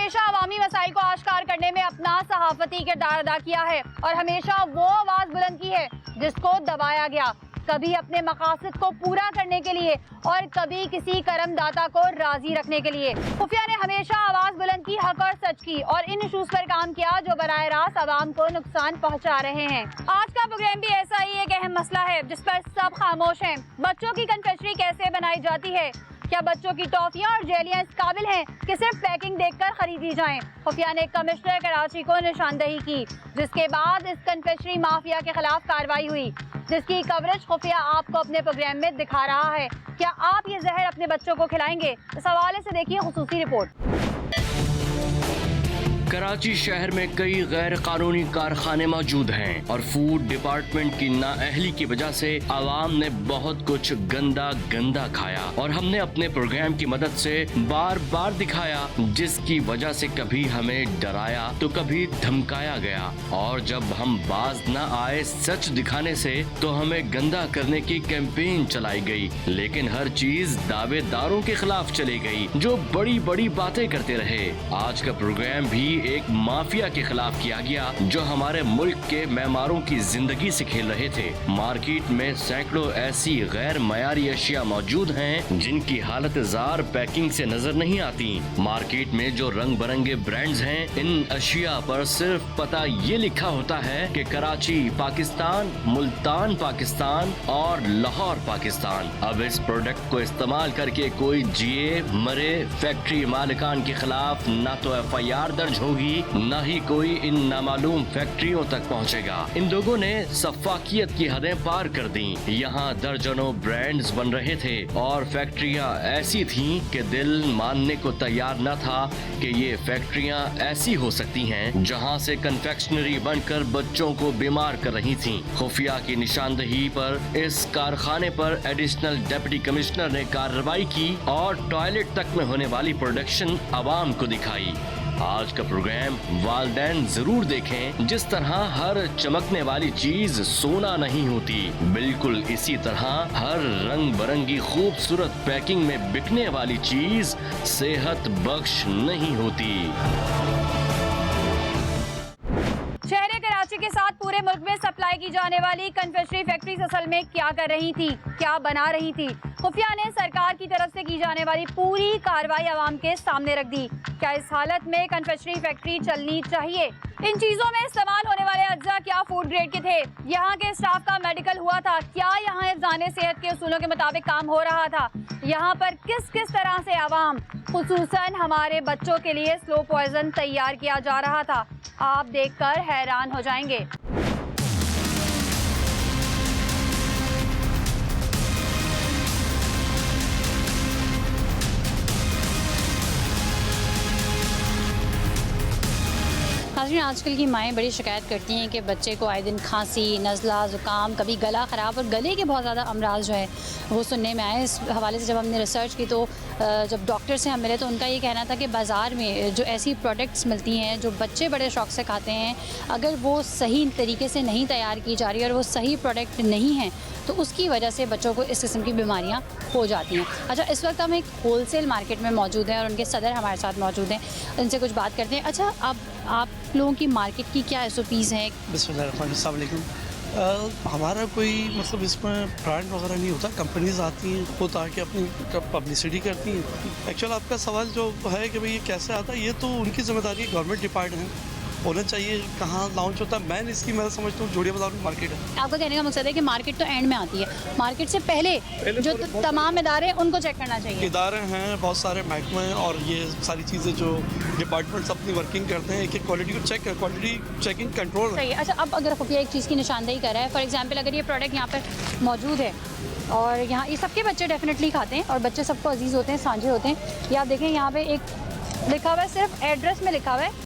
हमेशा अवामी मसाइल को आश्कार करने में अपना सहाफती किरदार अदा किया है और हमेशा वो आवाज बुलंद की है जिसको दबाया गया, कभी अपने मकासद को पूरा करने के लिए और कभी किसी करमदाता को राजी रखने के लिए। खुफिया ने हमेशा आवाज बुलंद की, हक और सच की और इन इशूज पर काम किया जो बराह रास्त आवाम को नुकसान पहुंचा रहे हैं। आज का प्रोग्राम भी ऐसा ही एक अहम मसला है जिस पर सब खामोश हैं। बच्चों की कन्फेक्शनरी कैसे बनाई जाती है? क्या बच्चों की टॉफियां और जेलियां इस काबिल हैं कि सिर्फ पैकिंग देखकर खरीदी जाएं? खुफिया ने कमिश्नर कराची को निशानदही की, जिसके बाद इस कन्फेक्शनरी माफिया के खिलाफ कार्रवाई हुई, जिसकी कवरेज खुफिया आपको अपने प्रोग्राम में दिखा रहा है। क्या आप ये जहर अपने बच्चों को खिलाएंगे? इस हवाले से देखिए खुसूसी रिपोर्ट। कराची शहर में कई गैर कानूनी कारखाने मौजूद हैं और फूड डिपार्टमेंट की नाअहली की वजह से आवाम ने बहुत कुछ गंदा खाया और हमने अपने प्रोग्राम की मदद से बार बार दिखाया, जिसकी वजह से कभी हमें डराया तो कभी धमकाया गया और जब हम बाज न आए सच दिखाने से तो हमें गंदा करने की कैंपेन चलाई गई। लेकिन हर चीज दावेदारों के खिलाफ चली गई जो बड़ी बड़ी बातें करते रहे। आज का प्रोग्राम भी एक माफिया के खिलाफ किया गया जो हमारे मुल्क के मेहमारों की जिंदगी से खेल रहे थे। मार्केट में सैकड़ों ऐसी गैर मयारी अशिया मौजूद हैं जिनकी हालत जार पैकिंग से नजर नहीं आती। मार्केट में जो रंग बिरंगे ब्रांड्स हैं, इन अशिया पर सिर्फ पता ये लिखा होता है कि कराची पाकिस्तान, मुल्तान पाकिस्तान और लाहौर पाकिस्तान। अब इस प्रोडक्ट को इस्तेमाल करके कोई जिए मरे फैक्ट्री मालिकान के खिलाफ न तो FIR दर्ज होगी, न ही कोई इन नामालूम फैक्ट्रियों तक पहुंचेगा। इन लोगों ने सफाकियत की हदें पार कर दी। यहाँ दर्जनों ब्रांड्स बन रहे थे और फैक्ट्रियाँ ऐसी थीं कि दिल मानने को तैयार न था कि ये फैक्ट्रियाँ ऐसी हो सकती हैं जहाँ से कन्फेक्शनरी बनकर बच्चों को बीमार कर रही थीं। खुफिया की निशानदही पर इस कारखाने पर एडिशनल डिप्टी कमिश्नर ने कार्रवाई की और टॉयलेट तक में होने वाली प्रोडक्शन आवाम को दिखाई। आज का प्रोग्राम वालदैन जरूर देखें। जिस तरह हर चमकने वाली चीज सोना नहीं होती, बिल्कुल इसी तरह हर रंग बिरंगी खूबसूरत पैकिंग में बिकने वाली चीज सेहत बख्श नहीं होती। शहर कराची के साथ पूरे मुल्क में सप्लाई की जाने वाली कन्फेक्शनरी फैक्ट्रीज असल में क्या कर रही थी, क्या बना रही थी? खुफिया ने सरकार की तरफ से की जाने वाली पूरी कार्रवाई आवाम के सामने रख दी। क्या इस हालत में कन्फेक्शनरी फैक्ट्री चलनी चाहिए? इन चीजों में इस्तेमाल होने वाले अज्जा क्या फूड ग्रेड के थे? यहाँ के स्टाफ का मेडिकल हुआ था? क्या यहाँ हिफ्ज़ाने सेहत के उसूलों के मुताबिक काम हो रहा था? यहाँ पर किस किस तरह से आवाम, खुसूसन हमारे बच्चों के लिए स्लो पॉइजन तैयार किया जा रहा था? आप देखकर हैरान हो जाएंगे। नाज़रीन, आजकल की माएँ बड़ी शिकायत करती हैं कि बच्चे को आए दिन खांसी, नज़ला, ज़ुकाम, कभी गला ख़राब और गले के बहुत ज़्यादा अमराज जो है वो सुनने में आए। इस हवाले से जब हमने रिसर्च की तो जब डॉक्टर से हम मिले तो उनका ये कहना था कि बाज़ार में जो ऐसी प्रोडक्ट्स मिलती हैं जो बच्चे बड़े शौक़ से खाते हैं, अगर वो सही तरीके से नहीं तैयार की जा रही और वो सही प्रोडक्ट नहीं है तो उसकी वजह से बच्चों को इस किस्म की बीमारियाँ हो जाती हैं। अच्छा, इस वक्त हम एक होलसेल मार्केट में मौजूद हैं और उनके सदर हमारे साथ मौजूद हैं, उनसे कुछ बात करते हैं। अच्छा, अब आप लोगों की मार्केट की क्या SOPs हैं? बिस्मिल्लाहिर्रहमानिर्रहीम। हमारा कोई मतलब इसमें ब्रांड वगैरह नहीं होता, कंपनीज आती हैं खुद आके अपनी पब्लिसिटी करती हैं। एक्चुअल आपका सवाल जो है कि भाई ये कैसे आता है, ये तो उनकी जिम्मेदारी है, गवर्नमेंट डिपार्टमेंट होना चाहिए। कहाँ लॉन्च होता है, मैं इसकी मैं समझता हूँ जोड़िया बाजार में मार्केट है। आपका कहने का मकसद है कि मार्केट तो एंड में आती है, मार्केट से पहले जो तमाम इदारे उनको चेक करना चाहिए। इदारे हैं बहुत सारे महकमे और ये सारी चीज़ें जो डिपार्टमेंट्स अपनी वर्किंग करते हैं, एक क्वालिटी को चेक, क्वालिटी चेकिंग कंट्रोल सही है। अच्छा, अब अगर खुफिया एक चीज़ की निशानदेही कर रहा है, फॉर एग्जांपल अगर ये प्रोडक्ट यहाँ पर मौजूद है और यहाँ ये सबके बच्चे डेफिनेटली खाते हैं और बच्चे सबको अजीज़ होते हैं, साझे होते हैं। या आप देखें यहाँ पे एक लिखा हुआ है, सिर्फ एड्रेस में लिखा हुआ है,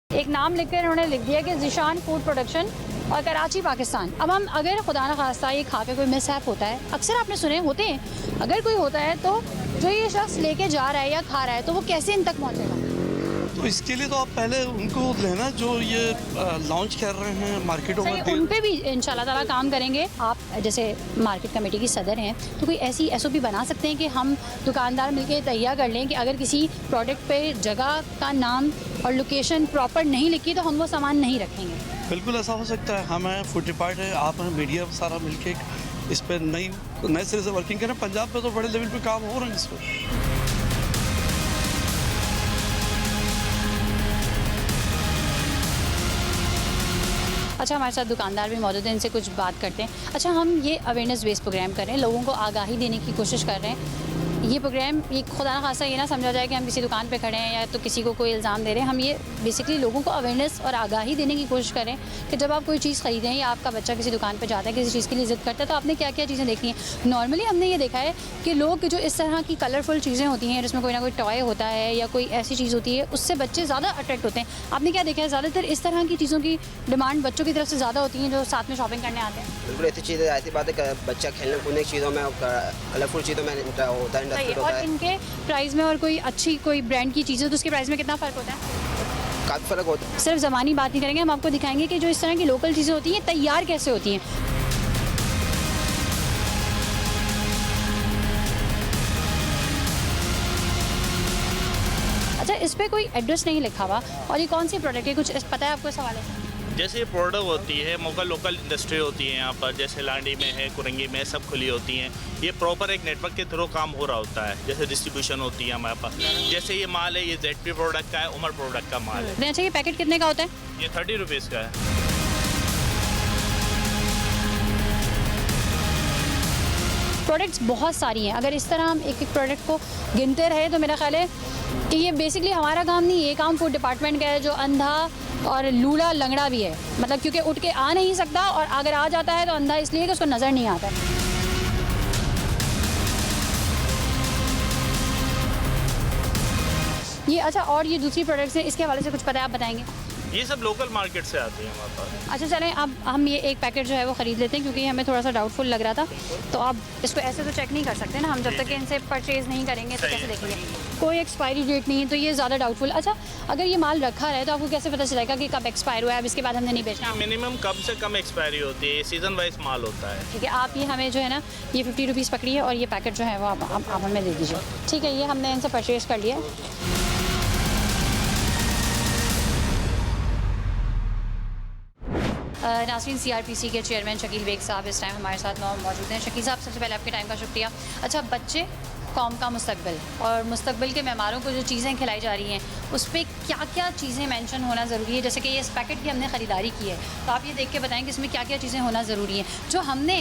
एक नाम लिख कर उन्होंने लिख दिया कि ज़ीशान फूड प्रोडक्शन और कराची पाकिस्तान। अब हम अगर खुदा न खास्ता ये खा के कोई मिसहैप होता है, अक्सर आपने सुने होते हैं, अगर कोई होता है तो जो ये शख्स लेके जा रहा है या खा रहा है तो वो कैसे इन तक पहुँचेगा? तो इसके लिए तो आप पहले उनको लेना जो ये लॉन्च कर रहे हैं मार्केटों में। उन पे भी इंशाल्लाह ताला काम करेंगे। आप जैसे मार्केट कमेटी की सदर हैं तो कोई ऐसी SOP बना सकते हैं कि हम दुकानदार मिलकर तैयार कर लें कि अगर किसी प्रोडक्ट पे जगह का नाम और लोकेशन प्रॉपर नहीं लिखी तो हम वो सामान नहीं रखेंगे। बिल्कुल ऐसा हो सकता है। हम हैं, फूड डिपार्ट है, आप हैं, मीडिया सारा मिलके इस पर नए सिरे से वर्किंग करें। पंजाब में तो बड़े लेवल पे काम हो रहे हैं इस पर। अच्छा, हमारे साथ दुकानदार भी मौजूद हैं, इनसे कुछ बात करते हैं। अच्छा, हम ये अवेयरनेस बेस्ड प्रोग्राम कर रहे हैं, लोगों को आगाही देने की कोशिश कर रहे हैं। ये प्रोग्राम ये खुदा न खासा ये ना समझा जाए कि हम किसी दुकान पे खड़े हैं या तो किसी को कोई इल्ज़ाम दे रहे हैं। हम ये बेसिकली लोगों को अवेयरनेस और आगाही देने की कोशिश करें कि जब आप कोई चीज़ ख़रीदें या आपका बच्चा किसी दुकान पे जाता है, किसी चीज़ के लिए ज़िद करता है, तो आपने क्या क्या चीज़ें देखनी है। नॉर्मली हमने ये देखा है कि लोग जो इस तरह की कलरफुल चीज़ें होती हैं जिसमें कोई ना कोई टॉय होता है या कोई ऐसी चीज़ होती है, उससे बच्चे ज़्यादा अट्रैक्ट होते हैं। आपने क्या देखा है, ज़्यादातर इस तरह की चीज़ों की डिमांड बच्चों की तरफ से ज़्यादा होती हैं जो साथ में शॉपिंग करने आते हैं। बिल्कुल ऐसी चीज़ें, ऐसी बात है बच्चा खेलने कूदने की चीज़ों में कलरफुल चीज़ों में होता है, इंटरेस्टेड होता और है। इनके प्राइस में और कोई अच्छी कोई ब्रांड की चीज़ है तो उसके प्राइस में कितना फ़र्क होता है? काफ़ी फ़र्क होता है। सिर्फ ज़बानी बात नहीं करेंगे, हम आपको दिखाएंगे कि जो इस तरह की लोकल चीज़ें होती हैं तैयार कैसे होती हैं। अच्छा, इस पे कोई एड्रेस नहीं लिखा हुआ और ये कौन सी प्रोडक्ट है, कुछ पता है आपको इस हवाले से? जैसे ये प्रोडक्ट होती है लोकल इंडस्ट्री होती है यहाँ पर, जैसे लांडी में है, कुरंगी में सब खुली होती हैं। ये प्रॉपर एक नेटवर्क के थ्रू काम हो रहा होता है, जैसे डिस्ट्रीब्यूशन होती है हमारे पास। जैसे ये माल है, ये ZP प्रोडक्ट का है, उमर प्रोडक्ट का माल है। अच्छा, ये पैकेट कितने का होता है? ये 30 रुपीज़ का है। प्रोडक्ट्स बहुत सारी हैं, अगर इस तरह हम एक एक प्रोडक्ट को गिनते रहे तो मेरा ख्याल है कि ये बेसिकली हमारा काम नहीं, ये काम फूड डिपार्टमेंट का है जो अंधा और लूला लंगड़ा भी है। मतलब क्योंकि उठ के आ नहीं सकता और अगर आ जाता है तो अंधा इसलिए कि उसको नज़र नहीं आता। ये अच्छा, और ये दूसरी प्रोडक्ट्स हैं, इसके हवाले से कुछ पता है, आप बताएंगे? ये सब लोकल मार्केट से आती है हमारे पास। अच्छा चलें, अब हम ये एक पैकेट जो है वो ख़रीद लेते हैं क्योंकि हमें थोड़ा सा डाउटफुल लग रहा था। तो आप इसको ऐसे तो चेक नहीं कर सकते ना, हम जब तक कि इनसे परचेज़ नहीं करेंगे तो कैसे देखेंगे? कोई एक्सपायरी डेट नहीं है तो ये ज़्यादा डाउटफुल। अच्छा, अगर ये माल रखा रहे तो आपको कैसे पता चलेगा कि कब एक्सपायर हुआ है, अब इसके बाद हमने नहीं बेचना? मिनिमम कम से कम एक्सपायरी होती है, सीजन वाइज माल होता है। ठीक है, आप ये हमें जो है ना ये 50 रुपीज़ पकड़िए और ये पैकेट जो है वो आप हमें दे दीजिए। ठीक है, ये हमने इनसे परचेज़ कर लिया। नाज़रीन, CRPC के चेयरमैन शकील बेग साहब इस टाइम हमारे साथ मौजूद हैं। शकील साहब, सबसे पहले आपके टाइम का शुक्रिया। अच्छा, बच्चे कौम का मुस्तकबिल और मुस्तकबिल के मेहमारों को जो चीज़ें खिलाई जा रही हैं उस पर क्या क्या चीज़ें मेंशन होना ज़रूरी है? जैसे कि ये इस पैकेट की हमने ख़रीदारी की है तो आप ये देख के बताएं कि इसमें क्या क्या चीज़ें होना ज़रूरी हैं। जो हमने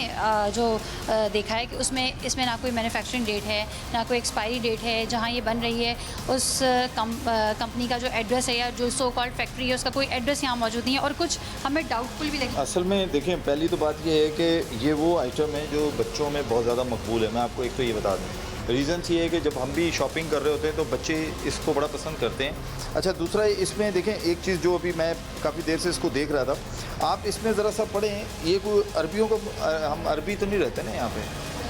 देखा है कि इसमें ना कोई मैन्युफैक्चरिंग डेट है, ना कोई एक्सपायरी डेट है, जहाँ ये बन रही है उस कंपनी का जो एड्रेस है या जो सो कॉल्ड फैक्ट्री है उसका कोई एड्रेस यहाँ मौजूद नहीं है और कुछ हमें डाउटफुल भी लगे। असल में देखें, पहली तो बात ये है कि ये वो आइटम है जो बच्चों में बहुत ज़्यादा मकबूल है। मैं आपको एक तो ये बता दूँ, रीज़न्स ये है कि जब हम भी शॉपिंग कर रहे होते हैं तो बच्चे इसको बड़ा पसंद करते हैं। अच्छा, दूसरा इसमें देखें एक चीज़ जो अभी मैं काफ़ी देर से इसको देख रहा था, आप इसमें ज़रा सा पढ़ें, ये कोई अरबियों को, हम अरबी तो नहीं रहते ना यहाँ पे,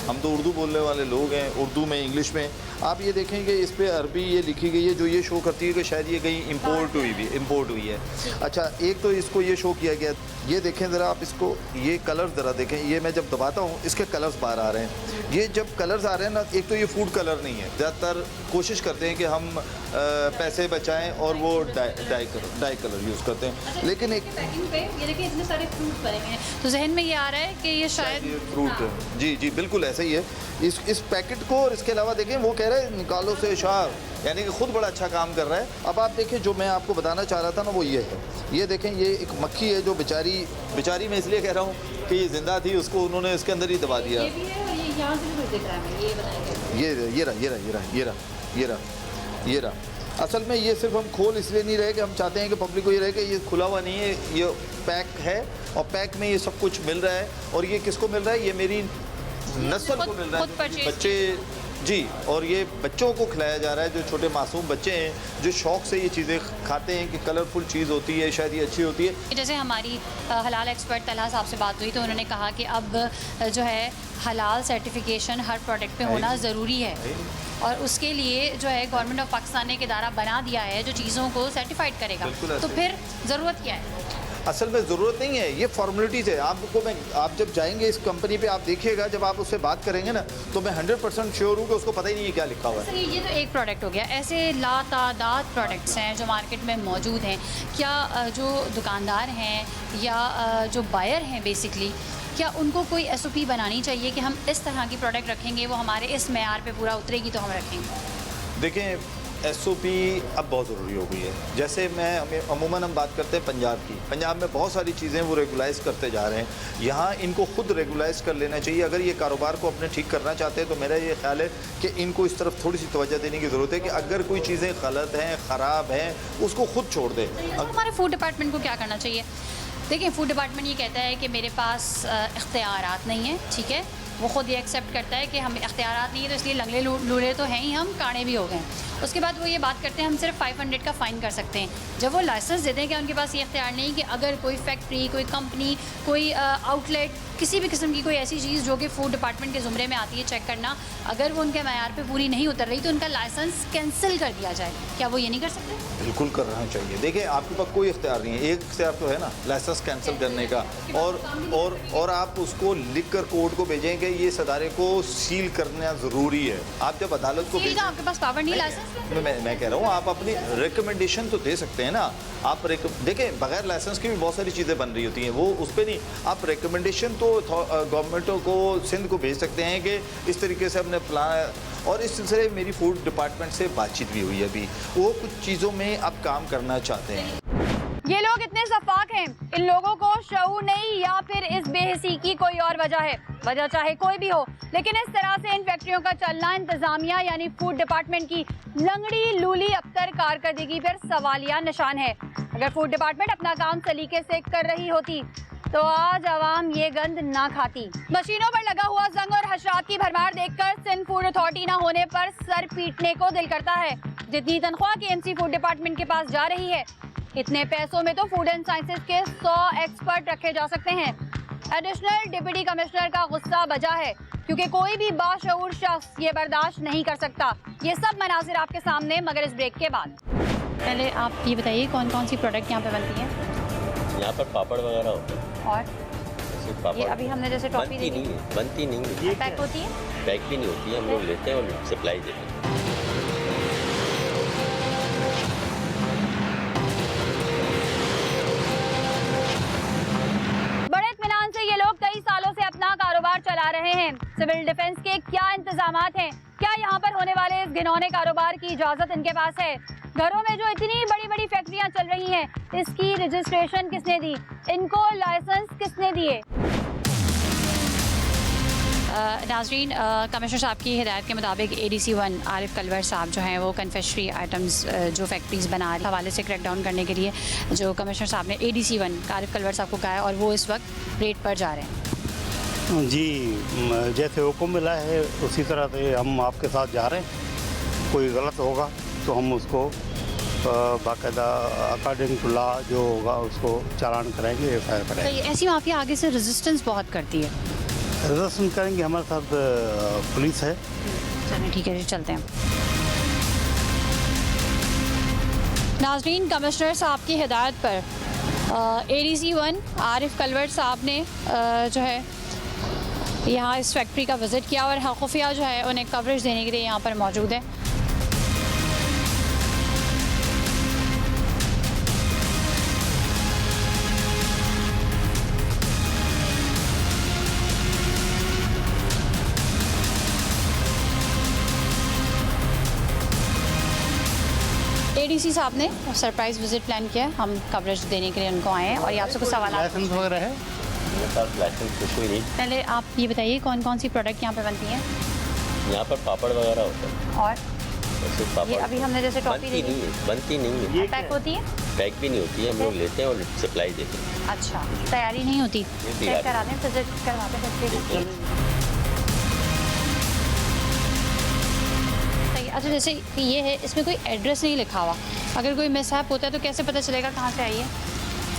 हम तो उर्दू बोलने वाले लोग हैं, उर्दू में, इंग्लिश में। आप ये देखें कि इस पर अरबी ये लिखी गई है जो ये शो करती है कि शायद ये कहीं इम्पोर्ट हुई है। अच्छा, एक तो इसको ये शो किया गया, ये देखें ज़रा आप इसको, ये कलर्स ज़रा देखें, ये मैं जब दबाता हूँ इसके कलर्स बाहर आ रहे हैं। ये जब कलर्स आ रहे हैं ना, एक तो ये फूड कलर नहीं है, ज़्यादातर कोशिश करते हैं कि हम पैसे बचाएं और वो डाई कलर यूज़ करते हैं। लेकिन एक पैकिंग पे ये देखिए इतने सारे फ्रूट बने हुए हैं तो जहन में ये आ रहा है कि ये शायद फ्रूट है। जी जी, बिल्कुल ऐसा ही है। इस पैकेट को, और इसके अलावा देखें वो कह रहे हैं निकालो से शार, यानी कि खुद बड़ा अच्छा काम कर रहा है। अब आप देखें, जो मैं आपको बताना चाह रहा था ना वो ये है, ये देखें, ये एक मक्खी है जो बेचारी मैं इसलिए कह रहा हूँ कि ये ज़िंदा थी, उसको उन्होंने इसके अंदर ही दबा दिया। ये भी है और ये यहाँ से भी कुछ दिख रहा है, ये बताएंगे। ये रहा। असल में ये सिर्फ हम खोल इसलिए नहीं रहे कि हम चाहते हैं कि पब्लिक को ये रहे कि ये खुला हुआ नहीं है, ये पैक है और पैक में ये सब कुछ मिल रहा है। और ये किसको मिल रहा है? ये मेरी नस्ल को मिल रहा है। बच्चे जी, और ये बच्चों को खिलाया जा रहा है, जो छोटे मासूम बच्चे हैं जो शौक़ से ये चीज़ें खाते हैं कि कलरफुल चीज़ होती है, शायद ये अच्छी होती है। जैसे हमारी हलाल एक्सपर्ट तलहा साहब से बात हुई तो उन्होंने कहा कि अब जो है हलाल सर्टिफिकेशन हर प्रोडक्ट पे होना ज़रूरी है और उसके लिए जो है गवर्नमेंट ऑफ पाकिस्तान ने एक इदारा बना दिया है जो चीज़ों को सर्टिफाइड करेगा। बिल्कुल तो फिर ज़रूरत क्या है? असल में ज़रूरत नहीं है, ये फॉर्मेलिटीज़ है। आप जब जाएंगे इस कंपनी पे आप देखिएगा, जब आप उससे बात करेंगे ना तो मैं 100% श्योर हूँ कि उसको पता ही नहीं है क्या लिखा हुआ है। सर ये तो एक प्रोडक्ट हो गया, ऐसे लातादाद प्रोडक्ट्स हैं जो मार्केट में मौजूद हैं। क्या जो दुकानदार हैं या जो बायर हैं बेसिकली, क्या उनको कोई SOP बनानी चाहिए कि हम इस तरह की प्रोडक्ट रखेंगे, वो हमारे इस मेयार पे पूरा उतरेगी तो हम रखेंगे? देखें, SOP अब बहुत ज़रूरी हो गई है। जैसे अमूमन हम बात करते हैं पंजाब की, पंजाब में बहुत सारी चीज़ें वो रेगुलाइज़ करते जा रहे हैं। यहाँ इनको खुद रेगुलाइज़ कर लेना चाहिए। अगर ये कारोबार को अपने ठीक करना चाहते हैं तो मेरा ये ख्याल है कि इनको इस तरफ थोड़ी सी तवज्जो देने की ज़रूरत है कि अगर कोई चीज़ें गलत हैं, ख़राब हैं, उसको खुद छोड़ दें। तो हमारे फूड डिपार्टमेंट को क्या करना चाहिए? देखिए, फूड डिपार्टमेंट ये कहता है कि मेरे पास इख्तियारात नहीं है, ठीक है। वो ख़ुद ये एक्सेप्ट करता है कि हम इख्तियारात नहीं है तो इसलिए लंगड़े लूले तो हैं ही, हम काणे भी हो गए। उसके बाद वो ये बात करते हैं हम सिर्फ 500 का फ़ाइन कर सकते हैं। जब वो लाइसेंस देते हैं कि उनके पास ये इख्तियार नहीं कि अगर कोई फैक्ट्री, कोई कंपनी, कोई आउटलेट, किसी भी किस्म की कोई ऐसी चीज़ जो कि फूड डिपार्टमेंट के ज़ुमरे में आती है चेक करना, अगर वो उनके मैयार पे पूरी नहीं उतर रही तो उनका लाइसेंस कैंसिल कर दिया जाए। क्या वो ये नहीं कर सकते? बिल्कुल करना चाहिए। देखिए, आपके पास कोई इख्तियार नहीं है, एक इख्तियार तो है ना लाइसेंस कैंसिल करने का, और आप उसको लिख कर कोर्ट को भेजें कि ये सदारे को सील करना ज़रूरी है। आप जब अदालत को सील का आपके पास पावर नहीं लाइसेंस? मैं कह रहा हूँ आप अपनी रिकमेंडेशन तो दे सकते हैं ना। आप देखें, बगैर लाइसेंस की भी बहुत सारी चीज़ें बन रही होती हैं, वो उस पर नहीं, आप रिकमेंडेशन तो गवर्नमेंटों को, सिंध को भेज सकते हैं कि इस तरीके से अपने प्लान। और इस सिलसिले में मेरी फूड डिपार्टमेंट से बातचीत भी हुई है अभी, वो कुछ चीज़ों में अब काम करना चाहते हैं। ये लोग इतने सफाक हैं, इन लोगों को शऊर नहीं या फिर इस बेहिसी की कोई और वजह है, वजह चाहे कोई भी हो, लेकिन इस तरह से इन फैक्ट्रियों का चलना इंतजामिया यानी फूड डिपार्टमेंट की लंगड़ी लूली अबतर कारकर्दगी पर सवालिया निशान है। अगर फूड डिपार्टमेंट अपना काम सलीके से कर रही होती तो आज आवाम ये गंद ना खाती। मशीनों पर लगा हुआ जंग और हशरात की भरमार देखकर सिंध फूड अथॉरिटी ना होने पर सर पीटने को दिल करता है। जितनी तनख्वाह KMC फूड डिपार्टमेंट के पास जा रही है, इतने पैसों में तो फूड एंड साइंसेज के 100 एक्सपर्ट रखे जा सकते हैं। एडिशनल डिप्टी कमिश्नर का गुस्सा बजा है क्योंकि कोई भी बाशऊर शख्स ये बर्दाश्त नहीं कर सकता। ये सब मनाजिर आपके सामने, मगर इस ब्रेक के बाद। पहले आप ये बताइए कौन कौन सी प्रोडक्ट यहाँ पे बनती है? यहाँ पर पापड़ वगैरह होते हैं। और जैसे पापड़ ये अभी हमने जैसे टॉफी बनती नहीं है, बनती नहीं है, पैक होती है, पैक भी नहीं होती है, हम लोग लेते हैं और सप्लाई देते हैं। बड़े इत्मीनान से ये लोग कई सालों से अपना कारोबार चला रहे हैं। सिविल डिफेंस के क्या इंतजामात हैं? क्या यहाँ पर होने वाले इस घिनौने कारोबार की इजाजत इनके पास है? घरों में जो इतनी बड़ी बड़ी फैक्ट्रियाँ चल रही हैं, इसकी रजिस्ट्रेशन किसने दी? इनको लाइसेंस किसने दिए? नाज़रीन, कमिश्नर साहब की हिदायत के मुताबिक ADC-1 आरिफ कलवर साहब जो हैं वो कन्फेक्शनरी आइटम्स जो फैक्ट्रीज़ बना रहे हवाले से क्रैकडाउन करने के लिए जो कमिश्नर साहब ने ADC-1 आरिफ कलवर साहब को कहा है और वो इस वक्त रेड पर जा रहे हैं। जी, जैसे हुक्म मिला है उसी तरह से हम आपके साथ जा रहे हैं। कोई गलत होगा तो हम उसको बाकायदा अकॉर्डिंग टू लॉ जो होगा उसको चालान कराएंगे, FIR तो कराएंगे। ये ऐसी माफिया आगे से रेजिस्टेंस बहुत करती है। रेजिस्टेंस करेंगे, हमारे साथ पुलिस है। चलिए ठीक है जी, चलते हैं। नाज़रीन, कमिश्नर साहब की हिदायत पर ADC-1 आरिफ कलवर साहब ने जो है यहाँ इस फैक्ट्री का विज़िट किया और खुफिया जो है उन्हें कवरेज देने के लिए यहाँ पर मौजूद है। ADC साहब ने सरप्राइज विजिट प्लान किया है, हम कवरेज देने के लिए उनको आए हैं और ये आपसे कुछ सवाल। लाइसेंस वगैरह है? मेरे पास लाइसेंस कुछ भी नहीं। पहले आप ये बताइए कौन कौन सी प्रोडक्ट यहाँ पे बनती हैं? यहाँ पर पापड़ वगैरह होते हैं। और जैसे ये पापड़ अभी हमने जैसे टॉफी बनती नहीं है, बनती नहीं है, पैक होती है, पैक भी नहीं होती है, हम लोग लेते हैं और सप्लाई देते हैं। अच्छा तैयारी नहीं होती, चेक करा दें, विजिट करवाते हैं। अच्छा जैसे ये है, इसमें कोई एड्रेस नहीं लिखा हुआ, अगर कोई मिसहैप होता है तो कैसे पता चलेगा कहाँ से आई है?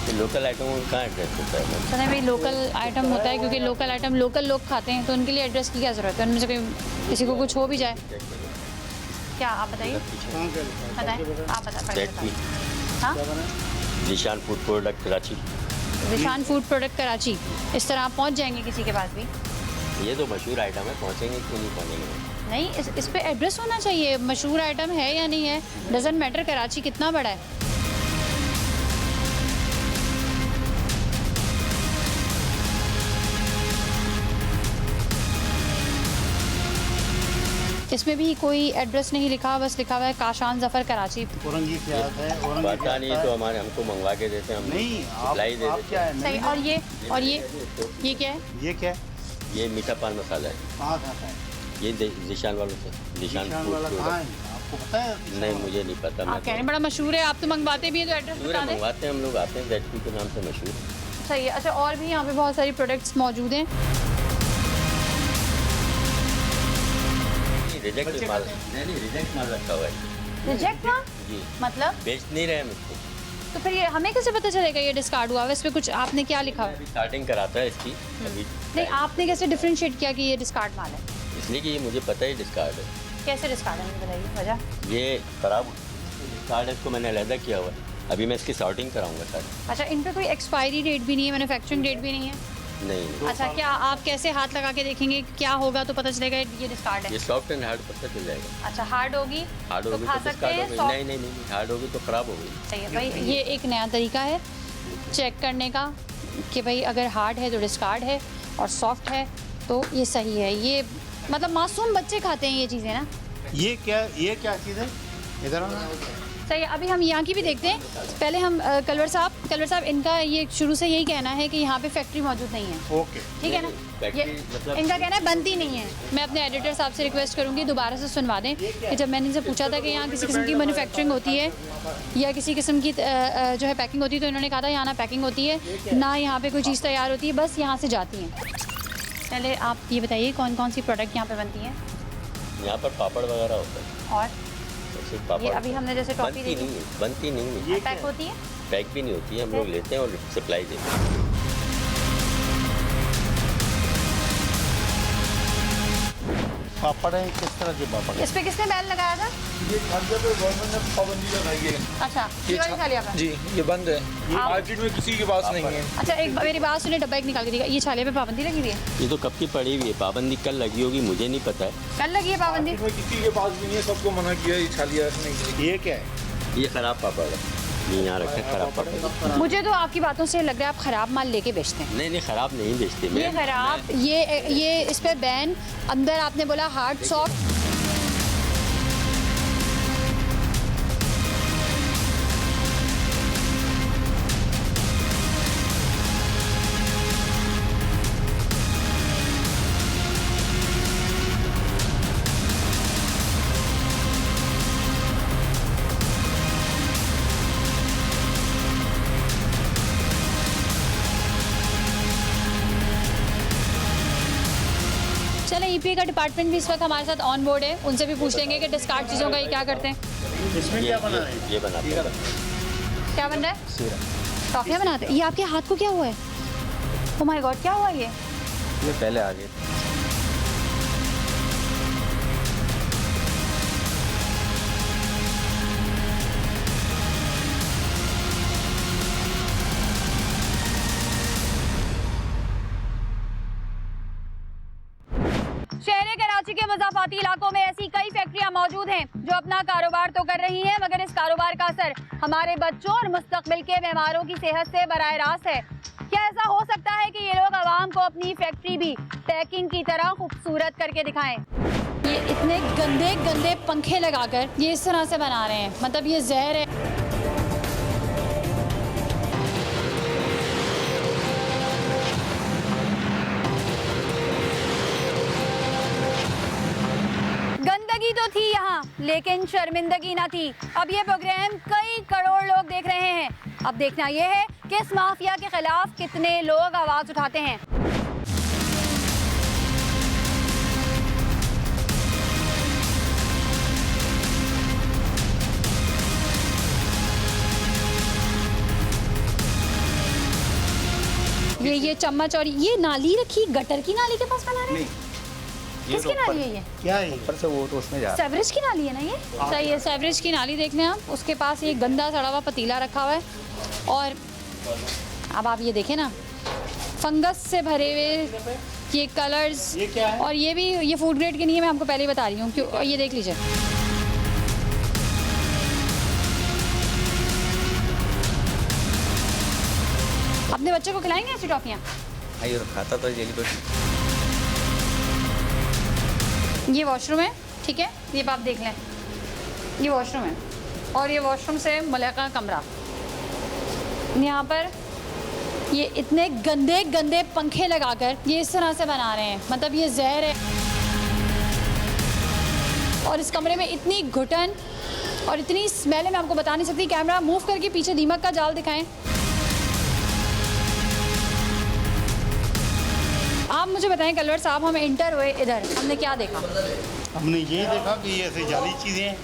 ये लोकल आइटमों का कहाँ एड्रेस होता है मैम? पता भाई लोकल आइटम होता है, क्योंकि लोकल आइटम लोकल लोग खाते हैं, तो उनके लिए एड्रेस की क्या ज़रूरत है? उनमें से कोई किसी को कुछ हो भी जाए क्या? आप बताइए, बताएं आप बताएं। हाँ, निशान फूड प्रोडक्ट कराची। निशान फूड प्रोडक्ट कराची, इस तरह आप पहुँच जाएंगे किसी के पास भी? ये तो मशहूर आइटम है, पहुँचेंगे क्यों नहीं पहुँचेंगे? नहीं, इस पे एड्रेस होना चाहिए, मशहूर आइटम है या नहीं है, डजेंट मैटर, कराची कितना बड़ा है। इसमें भी कोई एड्रेस नहीं लिखा, बस लिखा हुआ है काशान जफर कराची। औरंगी क्या है? पता नहीं, तो हमारे हमको मंगवा के देते हैं, हम नहीं, सप्लाई दे आप देते क्या हैं। है? सही। और ये क्या है? ये क्या है? ये मीठा पान मसाला है, कहाँ खाता है? ये निशान वालों से, निशान फूड वाला कहाँ प्रोडक्ट। है? आपको पता है? नहीं, मुझे नहीं पता। आप कह रहे हैं बड़ा मशहूर है, आप तो मंगवाते भी हैं, तो एड्रेस पूरे बता दें। मंगवाते हैं हम लोग, आते हैं जेटपी के नाम से मशहूर। सही है। अच्छा, और भी यहाँ पे बहुत सारी प्रोडक्ट्स मौजूद हैं। रिजेक्ट माल, नहीं रिजेक्ट माल रखा हुआ है रिजेक्ट ना, जी, मतलब बेच नहीं रहे हम इसको। तो फिर ये हमें कैसे पता चलेगा ये डिस्कार्ड हुआ है? इस पे कुछ आपने क्या लिखा है? अभी स्टार्टिंग कराता है इसकी अभी। नहीं, आपने कैसे डिफरेंशिएट किया कि ये डिस्कार्ड माल है? इसलिए कि ये मुझे पता ही डिस्कार्ड है। कैसे डिस्कार्ड है, मुझे बताइए वजह। ये खराब डिस्कार्ड है, इसको मैंने अलहदा किया हुआ है, अभी मैं इसकी सॉर्टिंग कराऊंगा सर। अच्छा, इन पे कोई एक्सपायरी डेट भी नहीं है, मैन्युफैक्चरिंग डेट भी नहीं है? नहीं, अच्छा, क्या आप कैसे हाथ लगा के देखेंगे क्या होगा तो पता चलेगा ये डिस्कार्ड है? ये सॉफ्ट एंड हार्ड पता चल जाएगा। अच्छा, हार्ड होगी हार्ड तो होगी खा तो सकते डिस्कार्ड हैं, होगी, soft- नहीं हार्ड होगी तो ख़राब होगी। सही है भाई, ये एक नया तरीका है चेक करने का कि भाई अगर हार्ड है तो डिस्कार्ड है और सॉफ्ट है तो ये सही है। ये मतलब मासूम बच्चे खाते हैं ये चीज़ें ना। ये क्या चीज़ है? इधर आना। सही है। अभी हम यहाँ की भी देखते हैं। पहले हम कलवर साहब इनका ये शुरू से यही कहना है कि यहाँ पे फैक्ट्री मौजूद नहीं है। ओके, ठीक है ना, फैक्ट्री ये मतलब इनका कहना है बनती नहीं है। मैं अपने एडिटर साहब से रिक्वेस्ट करूँगी दोबारा से सुनवा दें कि जब मैंने इनसे पूछा था कि यहाँ किसी किस्म की मैन्युफैक्चरिंग होती है या किसी किस्म की जो है पैकिंग होती है, तो इन्होंने कहा था यहाँ ना पैकिंग होती है ना यहाँ पे कोई चीज़ तैयार होती है, बस यहाँ से जाती हैं। पहले आप ये बताइए कौन कौन सी प्रोडक्ट यहाँ पे बनती है? यहाँ पर पापड़ वगैरह होता है। और ऐसे पापड़ ये अभी हमने जैसे टॉफी बनती देखी, नहीं है, बनती नहीं है, पैक होती है। पैक भी नहीं होती है, हम लोग लेते हैं और सप्लाई देते हैं। पापड़ है, किस तरह के पापड़ है? इस पे किसने बैन लगाया था? ये खाद्य पे गवर्नमेंट ने पाबंदी लगाई है। अच्छा, ये वाली छाली आपने? जी, ये बंद है, ये आप- मार्केट में किसी के पास नहीं है। अच्छा, एक मेरी बात सुनिए, डब्बा एक निकाल के दिखा। ये छाले पे पाबंदी लगी हुई है? ये तो कब की पड़ी हुई है, पाबंदी कल लगी होगी, मुझे नहीं पता है। कल लगी है पाबंदी? मार्केट में किसी के पास भी नहीं है, सबको मना किया है ये छालियाँ रखने के लिए। ये क्या है? ये खराब पापड़ है, ये यहाँ रखे खराब पापड़। मुझे तो आपकी बातों से लग रहा है आप खराब माल लेके बेचते हैं। नहीं खराब नहीं बेचते। ये खराब, ये इस पे बैन। अंदर आपने बोला हार्ड सॉफ्ट। चले, ईपीए का डिपार्टमेंट भी इस वक्त हमारे साथ ऑन बोर्ड है, उनसे भी पूछ लेंगे कि डिस्कार्ड चीज़ों का ये क्या करते हैं। इसमें क्या बना रहे हैं? ये बनाते हैं। क्या बन रहा है? टॉफियाँ बनाते हैं। ये आपके हाथ को क्या हुआ है? ओह माय गॉड, क्या हुआ ये? ये पहले आ गए। शहर कराची के मज़ाफ़ाती इलाकों में ऐसी कई फैक्ट्रियां मौजूद हैं जो अपना कारोबार तो कर रही हैं, मगर इस कारोबार का असर हमारे बच्चों और मुस्तकबिल के मेहमानों की सेहत से बराह रास्त है। क्या ऐसा हो सकता है कि ये लोग आवाम को अपनी फैक्ट्री भी पैकिंग की तरह खूबसूरत करके दिखाएं? ये इतने गंदे गंदे पंखे लगाकर ये इस तरह से बना रहे हैं, मतलब ये जहर है। गंदगी तो थी यहाँ, लेकिन शर्मिंदगी ना थी। अब ये प्रोग्राम कई करोड़ लोग देख रहे हैं। अब देखना यह है कि इस माफिया के खिलाफ कितने लोग आवाज उठाते हैं। ये चम्मच और ये नाली रखी, गटर की नाली के पास बना रहे हैं? किसकी नाली है ये? क्या है ऊपर से वो तो उसमें जा सेवरेज की नाली है ना ये? सही है, सेवरेज की नाली देख लें आप। उसके पास ये गंदा सड़ा हुआ पतीला रखा हुआ है और अब आप ये देखें ना, फंगस से भरे हुए ये कलर्स। ये क्या है? और ये भी, ये फूड ग्रेड के नहीं है, मैं आपको पहले ही बता रही हूँ क्यों। ये देख लीजिए, अपने बच्चे को खिलाएंगे ऐसी टॉफियाँ? ये खाता तो जेली तो ये वॉशरूम है, ठीक है, ये आप देख लें, ये वॉशरूम है और ये वॉशरूम से मुलाका कमरा। यहाँ पर ये इतने गंदे गंदे पंखे लगाकर ये इस तरह से बना रहे हैं, मतलब ये जहर है। और इस कमरे में इतनी घुटन और इतनी स्मेल है, मैं आपको बता नहीं सकती। कैमरा मूव करके पीछे दीमक का जाल दिखाएं। आप मुझे बताएं कलर साहब, हम इंटर हुए इधर, हमने क्या देखा? हमने ये देखा कि ये ऐसे जाली चीज़ें हैं,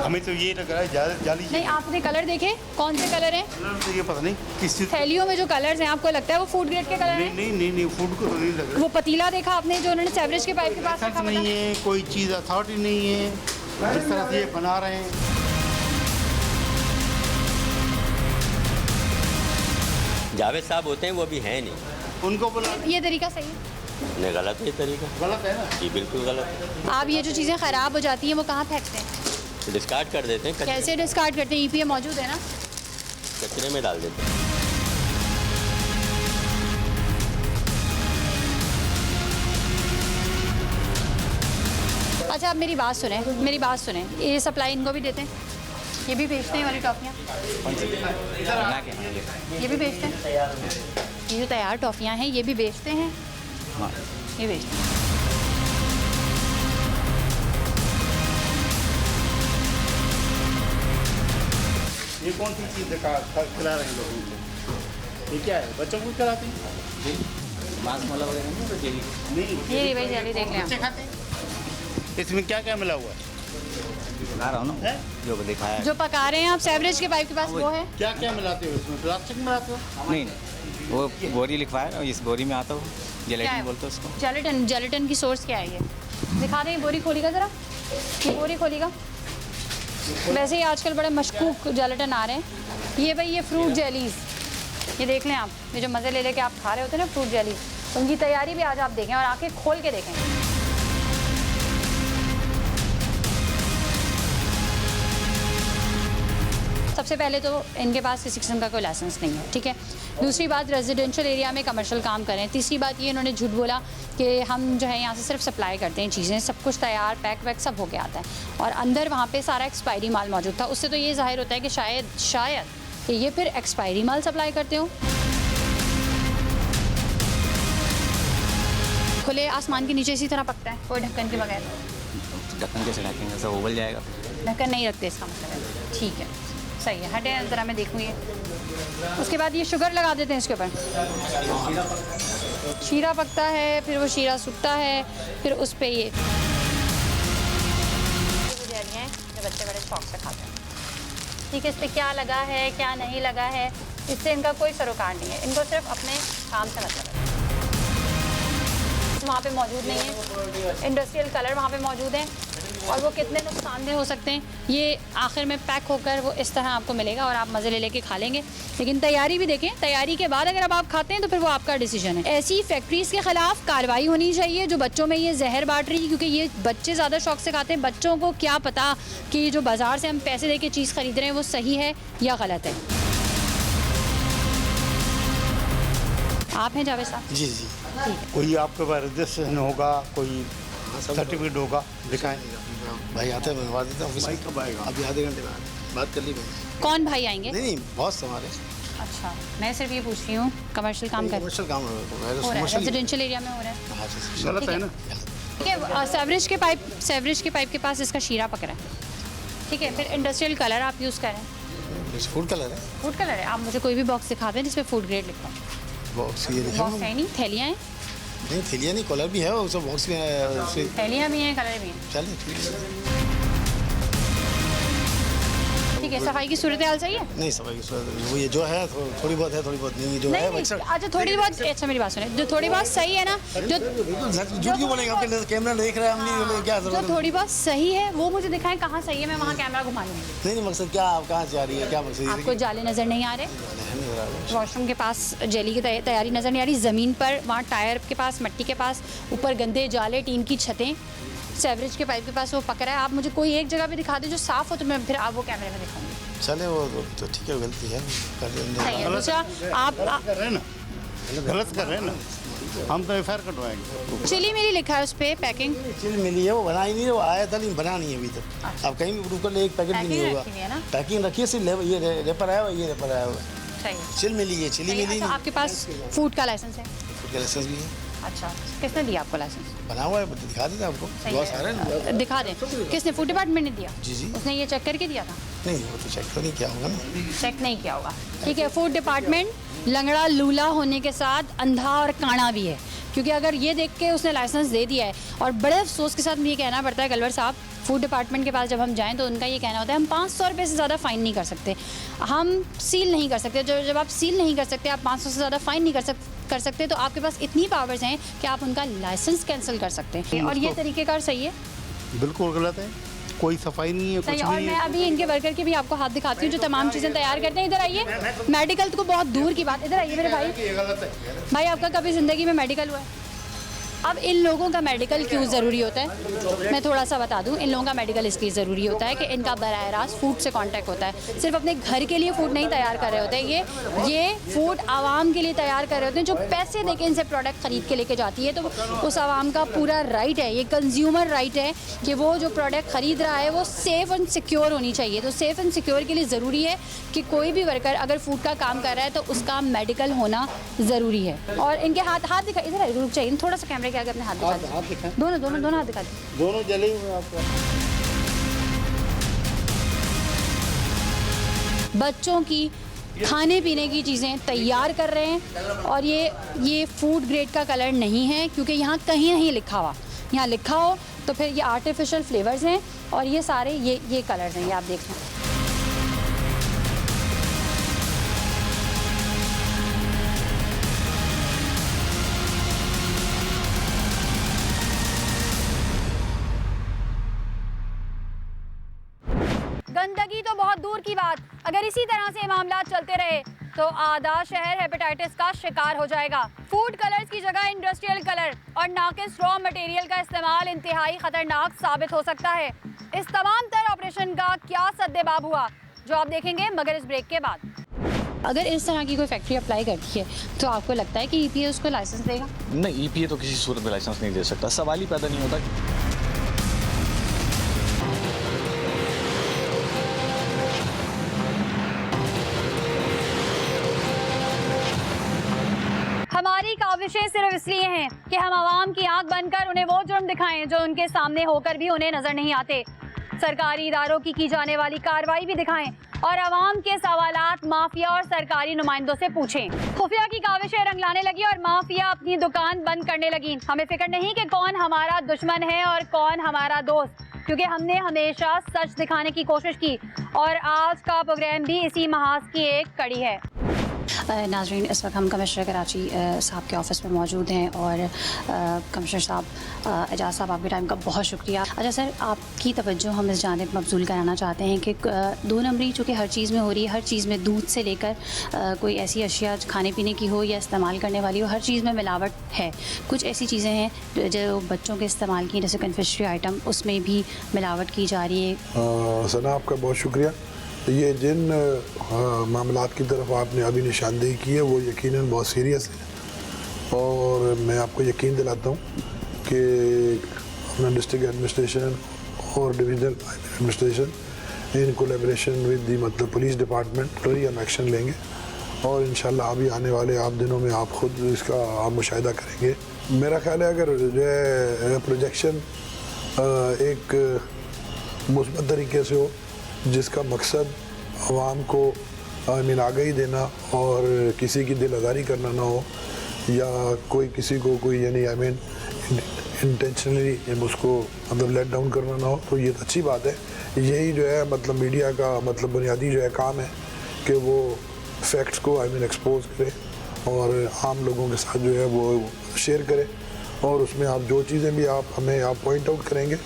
हमें तो ये लग रहा है ज़्यादा जाली नहीं, आपने कलर देखे? कौन से कलर हैं? कलर तो ये पता नहीं किस चीज़। थैलियों में जो कलर्स हैं, आपको लगता है वो फूड ग्रेड के कलर नहीं हैं? नहीं नहीं नहीं, फूड को तो नहीं लग रहा। वो पतीला देखा आपने जो उन्होंने सेवरेज के पाइप के पास रखा नहीं था? है, कोई चीज़ अथॉरिटी नहीं है, जिस तरह से ये बना रहे हैं। जावेद साहब होते हैं, वो भी हैं नहीं। उनको बोला ये तरीका सही है? नहीं, गलत है ये तरीका। गलत है ना? ये बिल्कुल गलत है। आप ये जो चीज़ें ख़राब हो जाती हैं वो कहाँ फेंकते हैं? डिस्कार्ड कर देते हैं, कैसे डिस्कार्ड करते हैं? EPA मौजूद है ना? कचरे में डाल देते हैं। अच्छा, आप मेरी बात सुने, मेरी बात सुने, ये सप्लाई इनको भी देते हैं? ये भी बेचते हैं वाली टॉफ़ियाँ? ये भी बेचते हैं? ये जो तैयार टॉफ़ियाँ हैं ये भी बेचते हैं? ये बेचते हैं। ये कौन सी चीज़ खिला रहे हैं लोगों को? ये क्या है? बच्चों को खिलाते हैं? मांस मला वगैरह नहीं तो जेली नहीं, ये भाई जल्दी देख लें बच्चे आप। खाते हैं। इसमें क्या क्या मिला हुआ है? बना रहा हूँ ना, जो दिखाया जो पका रहे हैं आप सेवरेज के पाइप के पास, वो है? क्या क्या मिलाते हो इसमें? प्लास्टिक मिलाते हो? नहीं, वो बोरी लिखवाया और इस बोरी में आता हो, क्या है? जेलेटिन बोलते हैं उसको। जेलेटिन, जेलेटिन की सोर्स क्या है ये? दिखा दें, बोरी खोलिएगा ज़रा, ये बोरी खोलिएगा। वैसे ही आजकल बड़े मशकूक जेलेटिन आ रहे हैं। ये भाई, ये फ्रूट जेलीज़, ये देख लें आप, ये जो मज़े ले लेके आप खा रहे होते हैं ना फ्रूट जेलीज़, उनकी तैयारी भी आज आप देखें और आके खोल के देखें। सबसे पहले तो इनके पास किसी किस्म का कोई लाइसेंस नहीं है, ठीक है। दूसरी बात, रेजिडेंशियल एरिया में कमर्शियल काम करें। तीसरी बात ये, इन्होंने झूठ बोला कि हम जो है यहाँ से सिर्फ सप्लाई करते हैं चीज़ें, सब कुछ तैयार पैक वैक सब होके आता है और अंदर वहाँ पे सारा एक्सपायरी माल मौजूद था। उससे तो ये ज़ाहिर होता है कि शायद कि ये फिर एक्सपायरी माल सप्लाई करते हो। खुले आसमान के नीचे इसी तरह पकता है कोई ढक्कन के बगैर? ढक्कन कैसे ढकेंगे, सब उबल जाएगा। ढक्कन नहीं रखते, इसका मतलब है। ठीक है, सही है, हटे ज़रा मैं देखूँगी। उसके बाद ये शुगर लगा देते हैं इसके ऊपर, शीरा पकता है, फिर वो शीरा सूखता है, फिर उस पर ये जैलियाँ हैं जो बच्चे बड़े शौक से खाते हैं। ठीक है, इस पर क्या लगा है क्या नहीं लगा है इससे इनका कोई सरोकार नहीं है, इनको सिर्फ अपने काम से मतलब है। वहाँ पे मौजूद नहीं है, इंडस्ट्रियल कलर वहाँ पे मौजूद हैं और वो कितने नुकसानदेह हो सकते हैं। ये आखिर में पैक होकर वो इस तरह आपको मिलेगा और आप मज़े ले लेके खा लेंगे। लेकिन तैयारी भी देखें, तैयारी के बाद अगर अब आप खाते हैं तो फिर वो आपका डिसीजन है। ऐसी फैक्ट्रीज़ के ख़िलाफ़ कार्रवाई होनी चाहिए जो बच्चों में ये जहर बांट रही है, क्योंकि ये बच्चे ज़्यादा शौक से खाते हैं। बच्चों को क्या पता कि जो बाज़ार से हम पैसे दे के चीज़ ख़रीद रहे हैं वो सही है या गलत है। आप हैं जावेद साहब? जी जी, कोई आपके पास रजिस्ट्रेशन होगा, कोई सर्टिफिकेट होगा, दिखाएं। भाई आते हैं, बनवा देते हैं ऑफिस। भाई कब आएगा? अभी आधे घंटे बाद बात कर ली भाई। कौन भाई आएंगे? नहीं, बहुत हमारे अच्छा, मैं सिर्फ ये पूछ रही हूँ, कमर्शियल काम कर कमर्शियल काम हो रहा है, रेजिडेंशियल एरिया में हो रहा है? गलत है ना? ठीक है, सेवरेज के पाइप के पास इसका शीरा पक रहा है, ठीक है। फिर इंडस्ट्रियल कलर आप यूज़ करें, फूड कलर है। फूड कलर है। आप मुझे कोई भी बॉक्स दिखा दें जिसमें फूड ग्रेड लिखा हो। बॉक्स ये लिखा बॉक्स है नहीं, थैलियाँ हैं? नहीं, थैलियाँ नहीं, कलर भी है और सब बॉक्स भी है। थैलियाँ भी हैं, कलर भी हैं। चलिए ठीक है। ठीक है, सफाई की सूरत हाल सही है? नहीं सफाई की सूरत वो ये जो है थोड़ी बहुत है, थोड़ी बहुत नहीं है, जो है नहीं, अक्सर अच्छा थोड़ी बहुत, अच्छा मेरी बात सुने, जो थोड़ी बहुत सही है ना, जो झूठ क्यों बोलेंगे, आपके कैमरा देख रहे हैं हम, नहीं क्या जो जरूरत थोड़ी बहुत सही है वो मुझे दिखाएं कहाँ सही है, मैं वहाँ कैमरा घुमा लूँगी। नहीं मकसद क्या, आप कहाँ से आ रही है, क्या मकसद आपको जाले नज़र नहीं आ रहे? वॉशरूम के पास जेली की तैयारी नज़र नहीं आ रही, ज़मीन पर वहाँ टायर के पास, मिट्टी के पास, ऊपर गंदे जाले, टीन की छतें, सेवरेज के पाइप के पास वो पकड़ा है। आप मुझे कोई एक जगह पे दिखा दो जो साफ़ हो, तो मैं फिर आप वो कैमरे में दिखाऊंगी। चले वो तो ठीक है, गलती है सही है। दूसरा आप कर रहे हैं ना, गलत कर रहे हैं ना, हम तो एफ कटवाएंगे। चिली मिली लिखा है उस पर, पैकिंग चिल मिली है, वो बनाई नहीं है, वो आया था लेकिन बना नहीं है अभी तक। अब कहीं भी रुक ले एक पैकेट भी नहीं होगा, पैकिंग रखी है, सिर्फ ये रेपर आया हुआ, ये रेपर आया हुआ, चिल मिली है, चिली मिली। अच्छा, आपके पास फूड का लाइसेंस है? फूड का लाइसेंस भी है। अच्छा, किसने दिया आपको लाइसेंस? बना हुआ है, दिखा देते आपको, बहुत सारे हैं। दिखा दें। किसने? फूड डिपार्टमेंट ने दिया? जी जी। उसने ये चेक करके दिया था? नहीं वो तो चेक तो नहीं किया होगा ना, चेक नहीं किया होगा, ठीक है। फूड डिपार्टमेंट लंगड़ा लूला होने के साथ अंधा और काना भी है, क्योंकि अगर ये देख के उसने लाइसेंस दे दिया है, और बड़े अफसोस के साथ मुझे कहना पड़ता है कलवर साहब, फूड डिपार्टमेंट के पास जब हम जाएं तो उनका ये कहना होता है हम 500 रुपये से ज़्यादा फ़ाइन नहीं कर सकते, हम सील नहीं कर सकते। जब आप सील नहीं कर सकते, आप 500 से ज़्यादा फ़ाइन नहीं कर सकते, तो आपके पास इतनी पावर्स हैं कि आप उनका लाइसेंस कैंसिल कर सकते हैं। और ये तरीक़ेकार सही है? बिल्कुल गलत है, कोई सफाई नहीं है, सही। कुछ और नहीं मैं है। अभी इनके वर्कर की भी आपको हाथ दिखाती हूँ जो तमाम चीज़ें तैयार करते हैं। इधर आइए, मेडिकल को बहुत दूर की बात, इधर आइए मेरे भाई, आपका कभी ज़िंदगी में मेडिकल हुआ है? अब इन लोगों का मेडिकल क्यों ज़रूरी होता है, मैं थोड़ा सा बता दूं। इन लोगों का मेडिकल इसलिए ज़रूरी होता है कि इनका बराह रास्त फूड से कांटेक्ट होता है। सिर्फ अपने घर के लिए फ़ूड नहीं तैयार कर रहे होते हैं, ये फ़ूड आवाम के लिए तैयार कर रहे होते हैं, जो पैसे देके इनसे प्रोडक्ट ख़रीद के लेके जाती है। तो उस आवाम का पूरा राइट है, ये कंज्यूमर राइट है कि वो जो प्रोडक्ट ख़रीद रहा है वो सेफ़ एंड सिक्योर होनी चाहिए। तो सेफ़ एंड सिक्योर के लिए ज़रूरी है कि कोई भी वर्कर अगर फूड का काम कर रहा है तो उसका मेडिकल होना ज़रूरी है। और इनके हाथ दिखा, इधर रुक चाहिए, थोड़ा सा कैमरे के आगे अपने हाथ दिखा दीजिए, दोनों हाथ दिखा दीजिए, दोनों जले हुए आपको। बच्चों की खाने पीने की चीज़ें तैयार कर रहे हैं, और ये फूड ग्रेड का कलर नहीं है, क्योंकि यहाँ कहीं नहीं लिखा हुआ। यहाँ लिखा हो तो फिर ये आर्टिफिशियल फ्लेवर्स हैं, और ये सारे ये कलर्स हैं, ये आप देख लें। गंदगी तो बहुत दूर की बात, अगर इसी तरह से मामला चलते रहे तो आधा शहर हेपेटाइटिस का शिकार हो जाएगा। फूड कलर्स की जगह इंडस्ट्रियल कलर और नाकिस रॉ मटेरियल का इस्तेमाल इंतहाई खतरनाक साबित हो सकता है। इस तमाम तर ऑपरेशन का क्या सद्देबाब हुआ, जो आप देखेंगे मगर इस ब्रेक के बाद। अगर इस तरह की कोई फैक्ट्री अप्लाई करती है तो आपको लगता है कि EPA उसको लाइसेंस देगा? नहीं, EPA तो किसी सूरत में लाइसेंस नहीं दे सकता, सवाल ही पैदा नहीं होता। हमारी काविशें सिर्फ इसलिए हैं कि हम आवाम की आंख बनकर उन्हें वो जुर्म दिखाएं जो उनके सामने होकर भी उन्हें नजर नहीं आते, सरकारी इदारों की जाने वाली कार्रवाई भी दिखाएं, और आवाम के सवालात माफिया और सरकारी नुमाइंदों से पूछें। खुफिया की काविशें रंग लाने लगी और माफिया अपनी दुकान बंद करने लगी। हमें फिक्र नहीं कि कौन हमारा दुश्मन है और कौन हमारा दोस्त, क्योंकि हमने हमेशा सच दिखाने की कोशिश की, और आज का प्रोग्राम भी इसी महाज की एक कड़ी है। नाज़रीन, इस वक्त हम कमिश्नर कराची साहब के ऑफ़िस में मौजूद हैं, और कमिश्नर साहब, एजाज साहब, आपके टाइम का बहुत शुक्रिया। अच्छा सर, आपकी तवज्जो हम इस जानिब मबज़ूल कराना चाहते हैं कि 2 नंबरी चूँकि हर चीज़ में हो रही है, हर चीज़ में दूध से लेकर कोई ऐसी अशिया खाने पीने की हो या इस्तेमाल करने वाली हो, हर चीज़ में मिलावट है। कुछ ऐसी चीज़ें हैं जो बच्चों के इस्तेमाल की, जैसे कन्फेक्शनरी आइटम, उसमें भी मिलावट की जा रही है। सना, आपका बहुत शुक्रिया। ये जिन मामलात की तरफ आपने अभी निशानदेही की है वो यकीनन बहुत सीरियस है, और मैं आपको यकीन दिलाता हूँ कि अपना डिस्ट्रिक्ट एडमिनिस्ट्रेशन और divisional administration in collaboration with the मतलब पुलिस डिपार्टमेंट पर हम एक्शन लेंगे, और इंशाल्लाह अभी आने वाले आप दिनों में आप खुद इसका आप मुशाहिदा करेंगे। मेरा ख्याल है अगर जो है प्रोजेक्शन एक मुस्बत तरीके से हो, जिसका मकसद आवाम को आगाही देना और किसी की दिल आज़ारी करना ना हो, या कोई किसी को कोई यानी इंटेंशनली उसको मतलब लेट डाउन करना ना हो, तो ये तो अच्छी बात है। यही जो है मतलब मीडिया का मतलब बुनियादी जो है काम है कि वो फैक्ट्स को एक्सपोज करे और आम लोगों के साथ जो है वो शेयर करे, और उसमें आप जो चीज़ें भी आप हमें पॉइंट आउट करेंगे,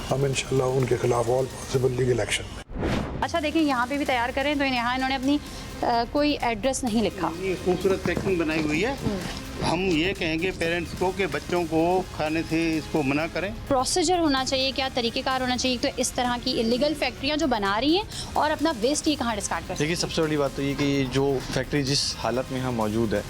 हम इंशाल्लाह उनके खिलाफ ऑल पॉसिबल लीगल एक्शन। अच्छा देखिए, यहाँ पे भी तैयार करें तो यहाँ इन्होंने अपनी कोई एड्रेस नहीं लिखा। ये खूबसूरत पैकिंग बनाई हुई है। हम ये कहेंगे पेरेंट्स को कि बच्चों को खाने से इसको मना करें। प्रोसीजर होना चाहिए, क्या तरीक़ेकार होना चाहिए, तो इस तरह की इलीगल फैक्ट्रियाँ जो बना रही हैं और अपना वेस्ट ये कहाँ डिस्कार्ड कर। देखिए, सबसे बड़ी बात तो ये कि ये जो फैक्ट्री जिस हालत में यहाँ मौजूद है,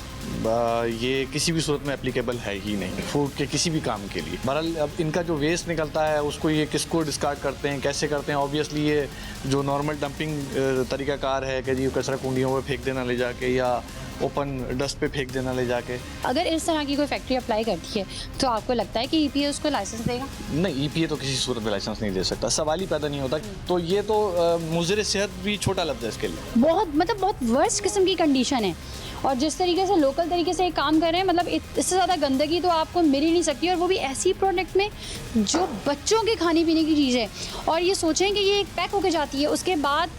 ये किसी भी सूरत में एप्लीकेबल है ही नहीं फूड के किसी भी काम के लिए। बहरहाल अब इनका जो वेस्ट निकलता है उसको ये किसको डिस्कार्ड करते हैं, कैसे करते हैं, ऑब्वियसली ये जो नॉर्मल डंपिंग तरीक़ाकार है कि जी कचरा कुंडियों में फेंक देना ले जाके या ओपन डस्ट पे फेंक देना ले जाके। अगर इस तरह की कोई फैक्ट्री अप्लाई करती है तो आपको लगता है कि EPA उसको लाइसेंस देगा? नहीं, EPA तो किसी सूरत में लाइसेंस नहीं दे सकता, सवाल ही पैदा नहीं होता। तो ये तो मुज़र सेहत भी छोटा लफ्ज़ है इसके लिए। बहुत वर्स्ट किस्म की कंडीशन है, और जिस तरीके से लोकल तरीके से ये काम कर रहे हैं, मतलब इससे ज़्यादा गंदगी तो आपको मिल ही नहीं सकती, और वो भी ऐसी प्रोडक्ट में जो बच्चों के खाने पीने की चीज़ है। और ये सोचें कि ये एक पैक होकर जाती है, उसके बाद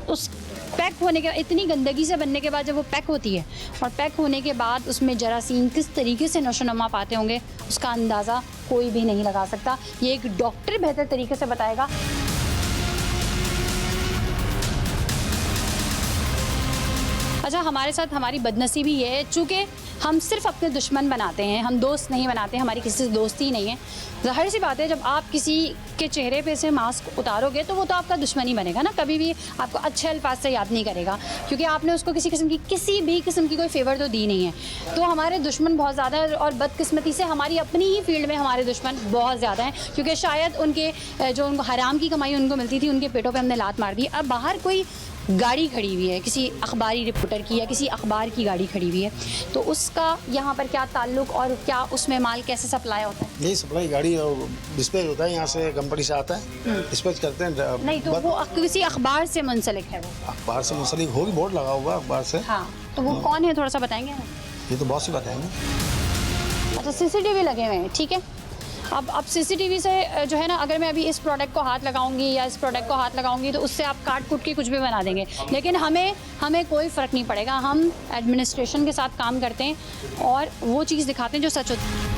उस पैक होने के इतनी गंदगी से बनने के बाद जब वो पैक होती है और पैक होने के बाद उसमें जरासीम किस तरीके से नशोनुमा पाते होंगे, उसका अंदाज़ा कोई भी नहीं लगा सकता। ये एक डॉक्टर बेहतर तरीके से बताएगा। अच्छा, हमारे साथ हमारी बदनसीबी ये है, चूँकि हम सिर्फ अपने दुश्मन बनाते हैं, हम दोस्त नहीं बनाते, हमारी किसी से दोस्ती ही नहीं है। ज़ाहिर सी बात है, जब आप किसी के चेहरे पे से मास्क उतारोगे तो वो तो आपका दुश्मन ही बनेगा ना, कभी भी आपको अच्छे अल्फाज से याद नहीं करेगा, क्योंकि आपने उसको किसी भी किस्म की कोई फेवर तो दी नहीं है। तो हमारे दुश्मन बहुत ज़्यादा है, और बदकिस्मती से हमारी अपनी ही फील्ड में हमारे दुश्मन बहुत ज़्यादा हैं, क्योंकि शायद उनके जो उनको हराम की कमाई उनको मिलती थी, उनके पेटों पर हमने लात मार दी। अब बाहर कोई गाड़ी खड़ी हुई है किसी अखबारी रिपोर्टर की या किसी अखबार की गाड़ी खड़ी हुई है, तो उसका यहाँ पर क्या ताल्लुक और क्या उसमें माल कैसे सप्लाई होता है? यही सप्लाई गाड़ी डिस्पैच होता है, यहाँ से कंपनी से आता है, डिस्पैच करते हैं। नहीं, तो वो किसी अखबार से मुंसलिक है? वो अखबार से मुंसलिक होगी, बोर्ड लगा हुआ है अखबार से। हाँ, तो वो कौन है, थोड़ा सा बताएंगे? ये तो बहुत सी बताएंगे। अच्छा, CCTV लगे हुए हैं, ठीक है। अब CCTV से जो है ना, अगर मैं अभी इस प्रोडक्ट को हाथ लगाऊंगी या इस प्रोडक्ट को हाथ लगाऊंगी तो उससे आप काट कूट के कुछ भी बना देंगे, लेकिन हमें कोई फ़र्क नहीं पड़ेगा। हम एडमिनिस्ट्रेशन के साथ काम करते हैं और वो चीज़ दिखाते हैं जो सच होती है।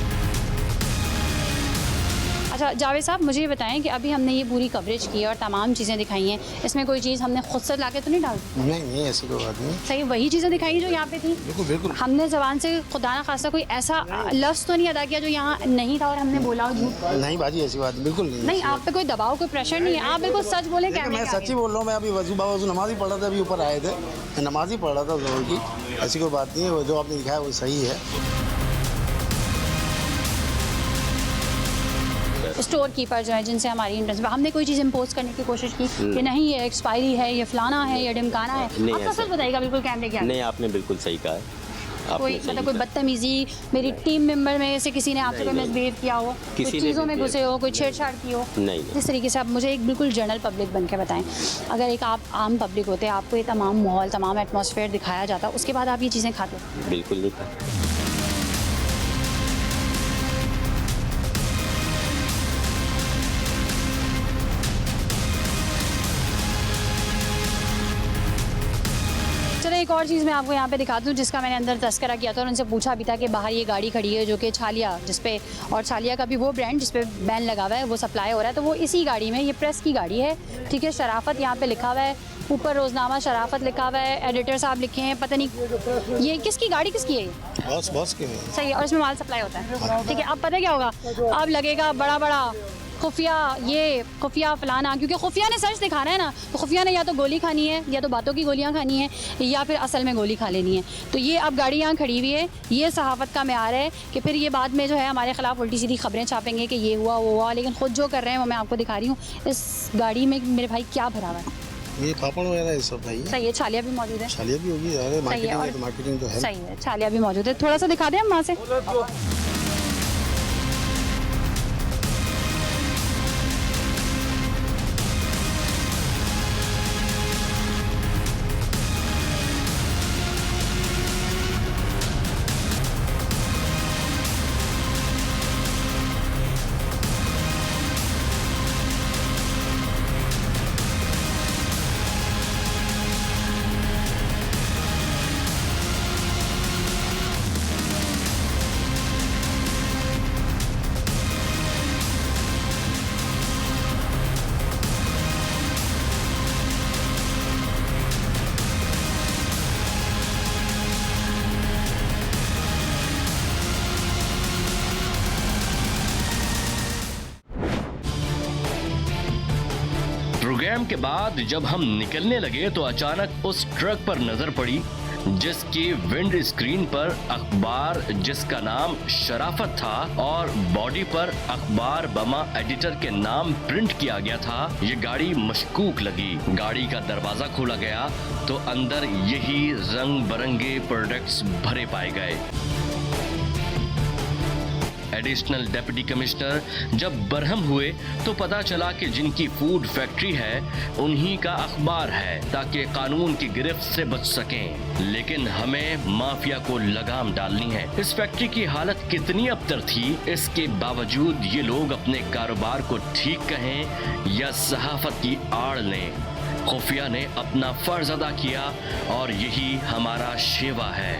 अच्छा जावेद साहब, मुझे ये बताएं कि अभी हमने ये पूरी कवरेज की है और तमाम चीज़ें दिखाई हैं, इसमें कोई चीज़ हमने खुद से लाके तो नहीं डाल? नहीं, ऐसी कोई बात नहीं। सही वही चीज़ें दिखाई जो यहाँ पे थी? बिल्कुल। हमने ज़बान से खुदा ना खासा कोई ऐसा लफ्ज़ तो नहीं अदा किया जो यहाँ नहीं था और हमने बोला हो झूठ? नहीं बाजी, ऐसी बात बिल्कुल नहीं। आप पे कोई दबाव, कोई प्रेशर नहीं है, आप बिल्कुल सच बोले। मैं सच ही बोल रहा हूँ। मैं अभी वजू नमाज ही पढ़ रहा था, अभी ऊपर आए थे, मैं नमाज ही पढ़ रहा था ज़ोहर की। ऐसी कोई बात नहीं है, जो आपने दिखाया वो सही है। स्टोर कीपर जो है जिनसे हमारी इंटरेस्ट, हमने कोई चीज़ इम्पोज करने की कोशिश की कि नहीं ये एक्सपायरी है, ये फलाना है, ये ढिमकाना है, आपका सच बताइएगा बिल्कुल कैमरे के आगे? नहीं, आपने बिल्कुल सही कहा है। कोई मतलब कोई बदतमीजी मेरी टीम मेंबर में से किसी ने आपसे कोई मिसबिहेव किया हो, कोई चीज़ों में घुसे हो, कोई छेड़छाड़ की हो? नहीं। इस तरीके से आप मुझे एक बिल्कुल जनरल पब्लिक बन के बताएं, अगर एक आप आम पब्लिक होते, आपको ये तमाम माहौल, तमाम एटमॉस्फेयर दिखाया जाता, उसके बाद आप ये चीज़ें खाते? बिल्कुल नहीं खाते। एक और चीज़ मैं आपको यहाँ पे दिखाती हूँ जिसका मैंने अंदर तस्करा किया था और उनसे पूछा भी था कि बाहर ये गाड़ी खड़ी है जो कि छालिया, जिसपे और छालिया का भी वो ब्रांड जिसपे बैन लगा हुआ है, वो सप्लाई हो रहा है, तो वो इसी गाड़ी में, ये प्रेस की गाड़ी है, ठीक है। शराफत यहाँ पे लिखा हुआ है, ऊपर रोजनामा शराफत लिखा हुआ है, एडिटर साहब लिखे हैं, पता नहीं ये किसकी गाड़ी किसकी है? बॉस की है। सही है, और इसमें माल सप्लाई होता है, ठीक है। अब पता क्या होगा, अब लगेगा बड़ा खुफिया फलाना, क्योंकि खुफिया ने सच दिखाना है ना, तो खुफिया ने या तो गोली खानी है, या तो बातों की गोलियां खानी है, या फिर असल में गोली खा लेनी है। तो ये अब गाड़ी यहाँ खड़ी हुई है, ये सहाफ़त का म्यार है कि फिर ये बाद में जो है हमारे ख़िलाफ़ उल्टी सीधी खबरें छापेंगे कि ये हुआ वो हुआ, लेकिन ख़ुद जो कर रहे हैं वो मैं आपको दिखा रही हूँ। इस गाड़ी में मेरे भाई क्या भरा हुआ है? ये पापड़ वगैरह ये सब भाई। सही है, छालिया भी मौजूद है। छालिया भी होगी, मार्केटिंग तो है। सही है, छालिया भी मौजूद है। थोड़ा सा दिखा दें हम वहाँ से। प्रोग्राम के बाद जब हम निकलने लगे तो अचानक उस ट्रक पर नजर पड़ी जिसकी विंड स्क्रीन पर अखबार जिसका नाम शराफत था और बॉडी पर अखबार बमा एडिटर के नाम प्रिंट किया गया था। ये गाड़ी मशकूक लगी। गाड़ी का दरवाजा खोला गया तो अंदर यही रंग बिरंगे प्रोडक्ट्स भरे पाए गए। एडिशनल डिप्टी कमिश्नर जब बरहम हुए तो पता चला कि जिनकी फूड फैक्ट्री है उन्हीं का अखबार है ताकि कानून की गिरफ्त से बच सकें। लेकिन हमें माफिया को लगाम डालनी है। इस फैक्ट्री की हालत कितनी अबतर थी, इसके बावजूद ये लोग अपने कारोबार को ठीक कहें या सहाफत की आड़ लें, खुफिया ने अपना फर्ज अदा किया और यही हमारा शेवा है।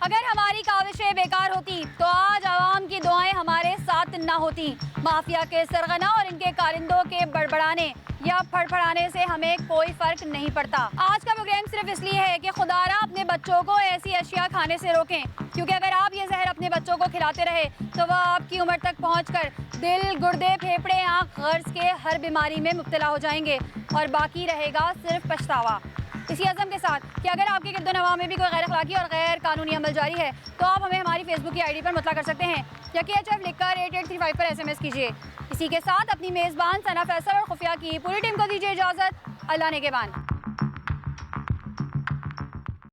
अगर हमारी काविशें बेकार होती तो आज आवाम की दुआएं हमारे साथ न होती। माफिया के सरगना और इनके कारिंदों के बड़बड़ाने या फड़फड़ाने से हमें कोई फर्क नहीं पड़ता। आज का प्रोग्राम सिर्फ इसलिए है कि खुदारा अपने बच्चों को ऐसी अशिया खाने से रोकें, क्योंकि अगर आप ये जहर अपने बच्चों को खिलाते रहे तो वह आपकी उम्र तक पहुंचकर दिल, गुर्दे, फेफड़े, आँख, गर्ज के हर बीमारी में मुब्तला हो जाएंगे और बाकी रहेगा सिर्फ पछतावा। इसी अज़म के साथ कि अगर आपके गिरदोनवा में भी कोई गैर अखलाकी और गैर कानूनी अमल जारी है तो आप हमें हमारी फेसबुक की आईडी पर मुतला कर सकते हैं या KHF लिखकर 8835 पर SMS कीजिए। इसी के साथ अपनी मेज़बान सना फैसल और खुफिया की पूरी टीम को दीजिए इजाज़त। अल्लाह ने के बान।